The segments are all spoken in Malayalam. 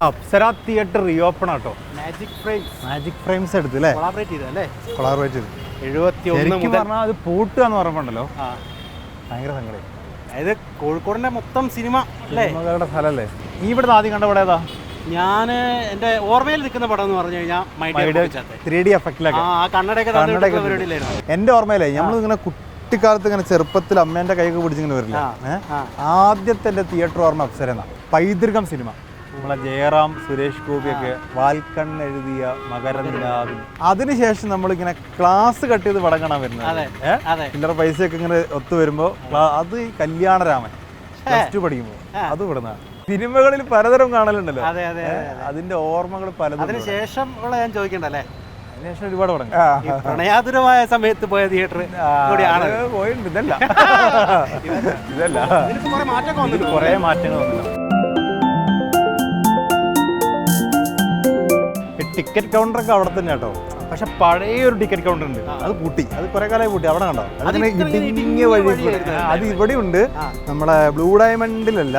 അപ്സര തിയേറ്റർ റീ ഓപ്പൺ ആട്ടോ. മാജിക് ഫ്രെയിംസ് എടുത്ത് അല്ലേ, കൊളാബറേറ്റ് ചെയ്ത് 71 മുതൽ പറഞ്ഞാൽ അത് പൂട്ടുക എന്ന് പറഞ്ഞിട്ടുണ്ടല്ലോ. ഭയങ്കര സങ്കടം. അതായത് കോഴിക്കോടിന്റെ മൊത്തം സിനിമകളുടെ സ്ഥലമല്ലേ. നീ ഇവിടുന്ന് ആദ്യം കണ്ട പടം ഏതാ? ഞാൻ എന്റെ ഓർമ്മയിൽ നിൽക്കുന്ന പടം എന്ന് പറഞ്ഞു കഴിഞ്ഞാൽ 3D എഫക്റ്റിലൊക്കെ എന്റെ ഓർമ്മയിലേ നമ്മളിങ്ങനെ കുട്ടിക്കാലത്ത് ഇങ്ങനെ ചെറുപ്പത്തിൽ അമ്മേന്റെ കൈയൊക്കെ പിടിച്ചിങ്ങനെ വരില്ല. ആദ്യത്തെ എന്റെ തിയേറ്റർ ഓർമ്മ അപ്സര എന്നാ. പൈതൃകം സിനിമ, നമ്മളെ ജയറാം സുരേഷ് ഗോപിയൊക്കെ വാൽക്കണ്ണ് എഴുതിയ മകരനിലാവിൽ. അതിനുശേഷം നമ്മളിങ്ങനെ ക്ലാസ് കട്ട് ചെയ്ത് പടം കാണാൻ വരുന്നത്. ചില്ലറ പൈസയൊക്കെ ഇങ്ങനെ ഒത്തു വരുമ്പോ അത് കല്യാണരാമൻ പ്ലസ് 2 പഠിക്കുമ്പോ അത് വിടുന്നതാണ്. സിനിമകളിൽ പലതരം കാണലുണ്ടല്ലോ, അതിന്റെ ഓർമ്മകൾ പലതും. അതിനുശേഷം ഞാൻ ചോദിക്കണ്ടല്ലേ, അതിനുശേഷം ഒരുപാട് പടം. പ്രണയാതുരമായ സമയത്ത് പോയ തിയേറ്റർ കൂടിയാണ് പോയിട്ടുണ്ട്. ഇതല്ല കുറെ മാറ്റങ്ങൾ വന്നില്ല. ടിക്കറ്റ് കൗണ്ടറൊക്കെ അവിടെ തന്നെ കേട്ടോ. പക്ഷെ പഴയ ഒരു ടിക്കറ്റ് കൗണ്ടർ ഉണ്ട്, അത് പൂട്ടി. അത് കുറെ കാലമായി പൂട്ടി. അവിടെ കണ്ടോ, അതിങ്ങനെ ഇടുങ്ങിയ വഴി. അത് ഇവിടെ ഉണ്ട്, നമ്മളെ ബ്ലൂ ഡയമണ്ടിലല്ല,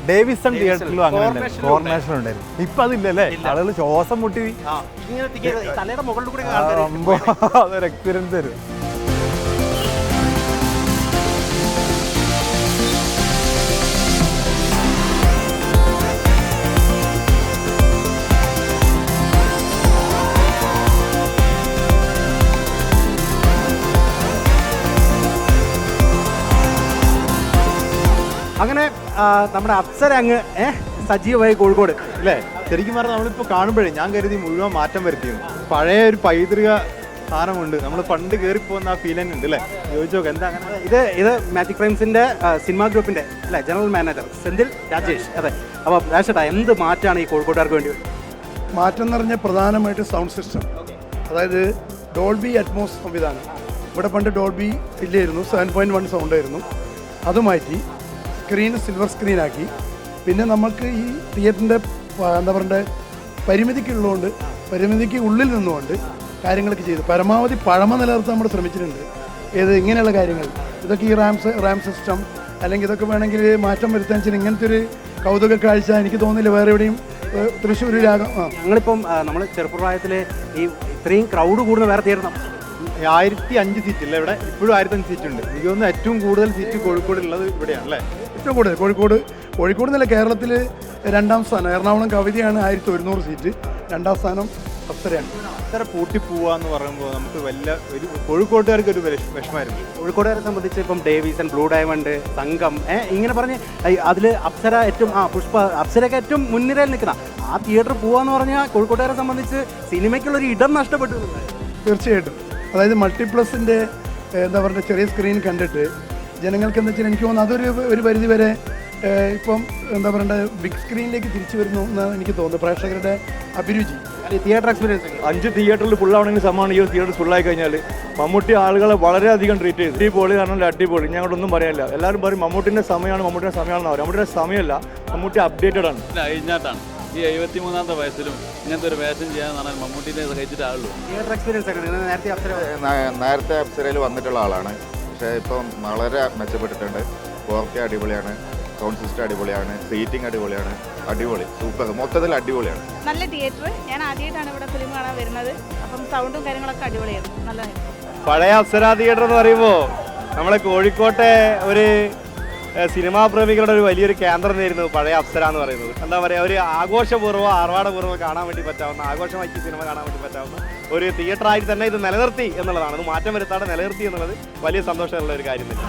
ഡേവിസൺ തിയേറ്ററിലും അങ്ങനെ കോർണേഷൻ ഉണ്ടായിരുന്നു. ഇപ്പൊ അതില്ലല്ലേ. ആളുകൾ ശ്വാസം മുട്ടി അതൊരു എക്സ്പീരിയൻസ് തരും. അങ്ങനെ നമ്മുടെ അപ്സര അങ്ങ് സജീവമായി കോഴിക്കോട് അല്ലേ. ശരിക്കും പറഞ്ഞാൽ നമ്മളിപ്പോൾ കാണുമ്പോഴേ ഞാൻ കരുതി മുഴുവൻ മാറ്റം വരുത്തിയിരുന്നു. പഴയ ഒരു പൈതൃക സാധനമുണ്ട്, നമ്മൾ പണ്ട് കയറിപ്പോകുന്ന ആ ഫീൽ തന്നെ ഉണ്ട് അല്ലേ. ചോദിച്ചു നോക്കാം എന്താ അങ്ങനെ. ഇത് മാജിക് ഫ്രെയിംസിന്റെ സിനിമാ ഗ്രൂപ്പിന്റെ അല്ലേ ജനറൽ മാനേജർ സെന്തിൽ രാജേഷ്. അതെ, അപ്പോൾ രാജേട്ടാ എന്ത് മാറ്റമാണ് ഈ കോഴിക്കോട്ടുകാർക്ക് വേണ്ടി? മാറ്റം എന്ന് പറഞ്ഞാൽ പ്രധാനമായിട്ട് സൗണ്ട് സിസ്റ്റം, അതായത് ഡോൾബി അറ്റ്മോസ് സംവിധാനം. ഇവിടെ പണ്ട് ഡോൾബി ഇല്ലായിരുന്നു, 7.1 സൗണ്ട് ആയിരുന്നു. അത് മാറ്റി സ്ക്രീന് സിൽവർ സ്ക്രീനാക്കി. പിന്നെ നമുക്ക് ഈ തിയേറ്ററിൻ്റെ എന്താ പറയണ്ടേ പരിമിതിക്കുള്ളതുകൊണ്ട്, പരിമിതിക്ക് ഉള്ളിൽ നിന്നുകൊണ്ട് കാര്യങ്ങളൊക്കെ ചെയ്തു പരമാവധി പഴമ നിലനിർത്താൻ നമ്മൾ ശ്രമിച്ചിട്ടുണ്ട്. ഇങ്ങനെയുള്ള കാര്യങ്ങൾ, ഇതൊക്കെ ഈ റാം സിസ്റ്റം അല്ലെങ്കിൽ ഇതൊക്കെ വേണമെങ്കിൽ മാറ്റം വരുത്താൻ വെച്ചാൽ ഇങ്ങനത്തെ ഒരു കൗതുക കാഴ്ച എനിക്ക് തോന്നുന്നില്ല വേറെ എവിടെയും തൃശ്ശൂരിലാകാം. ഞങ്ങളിപ്പം നമ്മൾ ചെറുപ്രായത്തിൽ ഈ ഇത്രയും ക്രൗഡ് കൂടുന്ന വേറെ തിയേറ്റർ 1005 സീറ്റ് ഇല്ല ഇവിടെ, ഇപ്പോഴും 1005 സീറ്റ് ഉണ്ട്. എനിക്ക് തോന്നുന്നു ഏറ്റവും കൂടുതൽ സീറ്റ് കോഴിക്കോടുള്ളത് ഇവിടെയാണ് അല്ലേ. ഏറ്റവും കൂടുതൽ കോഴിക്കോട് എന്നല്ല, കേരളത്തിൽ 2ാം സ്ഥാനം. എറണാകുളം കവിതയാണ് 1100 സീറ്റ്, 2ാം സ്ഥാനം അപ്സരയാണ്. അപ്സര പൂട്ടിപ്പോവാന്ന് പറയുമ്പോൾ നമുക്ക് ഒരു കോഴിക്കോട്ടുകാർക്ക് ഒരു വിഷമമായിരുന്നു. കോഴിക്കോട്ടുകാരെ സംബന്ധിച്ച് ഇപ്പം ഡേവിസൺ, ബ്ലൂ ഡയമണ്ട്, സംഘം ഇങ്ങനെ പറഞ്ഞ് അതിൽ അപ്സര ഏറ്റവും പുഷ്പ അപ്സരയൊക്കെ ഏറ്റവും മുൻനിരയിൽ നിൽക്കുന്ന ആ തിയേറ്റർ പോവാന്ന് പറഞ്ഞാൽ കോഴിക്കോട്ടുകാരെ സംബന്ധിച്ച് സിനിമയ്ക്കുള്ളൊരു ഇടം നഷ്ടപ്പെട്ടു. തീർച്ചയായിട്ടും. അതായത് മൾട്ടിപ്ലസിൻ്റെ എന്താ പറയുക ചെറിയ സ്ക്രീൻ കണ്ടിട്ട് ജനങ്ങൾക്ക് എന്താ വെച്ചാൽ എനിക്ക് തോന്നുന്നു ഒരു പരിധി വരെ ഇപ്പം എന്താ പറയണ്ട ബിഗ് സ്ക്രീനിലേക്ക് തിരിച്ചു വരുന്നു എന്നാണ് എനിക്ക് തോന്നുന്നത്. പ്രേക്ഷകരുടെ അഭിരുചി തിയേറ്റർ എക്സ്പീരിയൻസ് 5 തിയേറ്ററിൽ ഫുള്ളാവണമെങ്കിൽ സമാനം ഈ തിയേറ്റർ ഫുള്ളായി കഴിഞ്ഞാൽ മമ്മൂട്ടി ആളുകളെ വളരെയധികം ട്രീറ്റ് ചെയ്തു. അടിപൊളി കാരണം അടിപൊളി, ഞങ്ങളൊന്നും പറയാനില്ല. എല്ലാവരും പറയും മമ്മൂട്ടിൻ്റെ സമയമാണെന്ന് പറയും. മമ്മൂട്ടിയുടെ സമയമല്ല, മമ്മൂട്ടി അപ്ഡേറ്റഡ് ആണ്. കഴിഞ്ഞാട്ടാണ് ഈ 73ാമത്തെ വയസ്സിലും ഇങ്ങനത്തെ ഒരു വേഷം ചെയ്യാന്ന് പറഞ്ഞാൽ മമ്മൂട്ടിനെ സഹിച്ചിട്ടാണല്ലോ. തിയേറ്റർ എക്സ്പീരിയൻസ് നേരത്തെ അപ്സരയിൽ വന്നിട്ടുള്ള ആളാണ്, പക്ഷേ ഇപ്പം വളരെ മെച്ചപ്പെട്ടിട്ടുണ്ട്. 4K അടിപൊളിയാണ്, സൗണ്ട് സിസ്റ്റം അടിപൊളിയാണ്, സീറ്റിംഗ് അടിപൊളിയാണ്, അടിപൊളി സൂപ്പർ, മൊത്തത്തിൽ അടിപൊളിയാണ്. നല്ല തിയേറ്റർ. ഞാൻ ആദ്യമായിട്ടാണ് ഇവിടെ ഫിലിം കാണാൻ വരുന്നത്. അപ്പം സൗണ്ടും കാര്യങ്ങളൊക്കെ അടിപൊളിയായിരുന്നു, നല്ലതായിരുന്നു. പഴയ അപ്സര തിയേറ്റർ എന്ന് പറയുമ്പോൾ നമ്മളെ കോഴിക്കോട്ടെ ഒരു സിനിമാ പ്രേമികളുടെ ഒരു വലിയൊരു കേന്ദ്രം ആയിരുന്നു പഴയ അപ്സര എന്ന് പറയുന്നത്. എന്താ പറയുക, ഒരു ആഘോഷപൂർവ്വം ആർഭാടപൂർവ്വം കാണാൻ വേണ്ടി പറ്റാവുന്ന, ആഘോഷമാക്കി സിനിമ കാണാൻ വേണ്ടി പറ്റാവുന്ന ഒരു തിയേറ്ററായിട്ട് തന്നെ ഇത് നിലനിർത്തി എന്നുള്ളതാണ്. അത് മാറ്റം വരുത്താതെ നിലനിർത്തി എന്നുള്ളത് വലിയ സന്തോഷമുള്ള ഒരു കാര്യം തന്നെ.